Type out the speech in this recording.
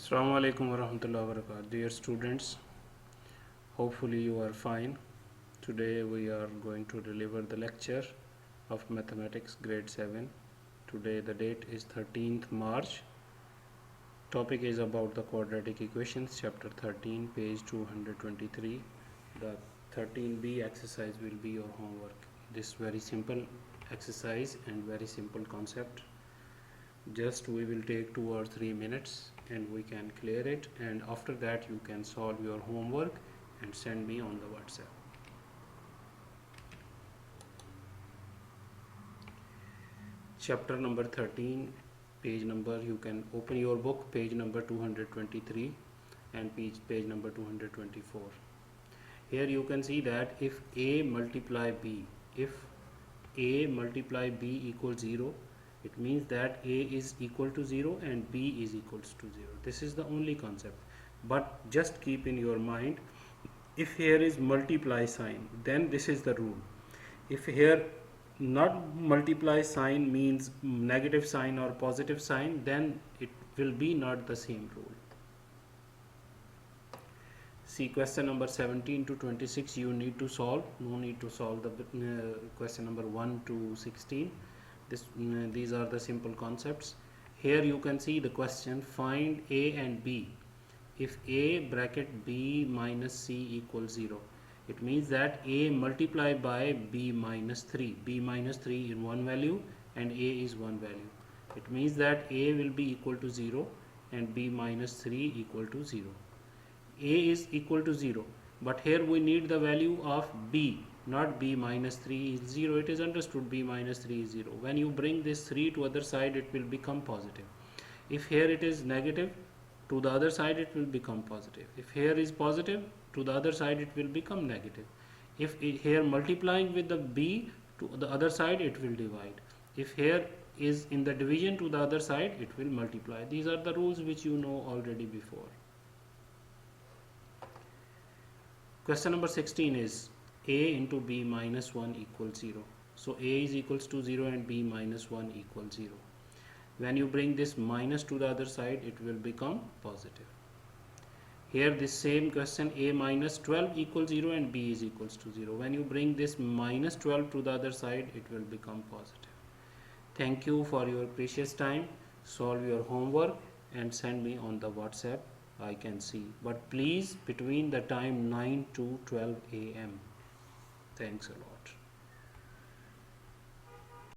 Assalamu alaikum warahmatullahi wabarakatuh. Dear students, hopefully you are fine. Today we are going to deliver the lecture of mathematics grade 7. Today the date is 13th March. Topic is about the quadratic equations, chapter 13, page 223. The 13b exercise will be your homework. This very simple exercise and very simple concept. Just we will take 2 or 3 minutes and we can clear it, and after that you can solve your homework and send me on the WhatsApp. Chapter number 13, page number, you can open your book, page number 223 and page number 224. Here you can see that if A multiply B, if A multiply B equals 0, it means that A is equal to 0 and B is equals to 0. This is the only concept. But just keep in your mind, if here is multiply sign, then this is the rule. If here not multiply sign means negative sign or positive sign, then it will be not the same rule. See, question number 17 to 26 you need to solve. No need to solve the question number 1 to 16. These are the simple concepts. Here you can see the question, find A and B if A bracket B minus C equals 0. It means that A multiplied by B minus 3. B minus 3 in one value and A is one value. It means that A will be equal to 0 and B minus 3 equal to 0. A is equal to 0, but here we need the value of B, not B minus 3 is 0. It is understood B minus 3 is 0. When you bring this 3 to other side, it will become positive. If here it is negative, to the other side it will become positive. If here is positive, to the other side it will become negative. If here multiplying with the B, to the other side it will divide. If here is in the division, to the other side it will multiply. These are the rules which you know already before. Question number 16 is A into B minus 1 equals 0. So A is equals to 0 and B minus 1 equals 0. When you bring this minus to the other side, it will become positive. Here this same question, A minus 12 equals 0 and B is equals to 0. When you bring this minus 12 to the other side, it will become positive. Thank you for your precious time. Solve your homework and send me on the WhatsApp. I can see, but please between the time 9 to 12 a.m. Thanks a lot.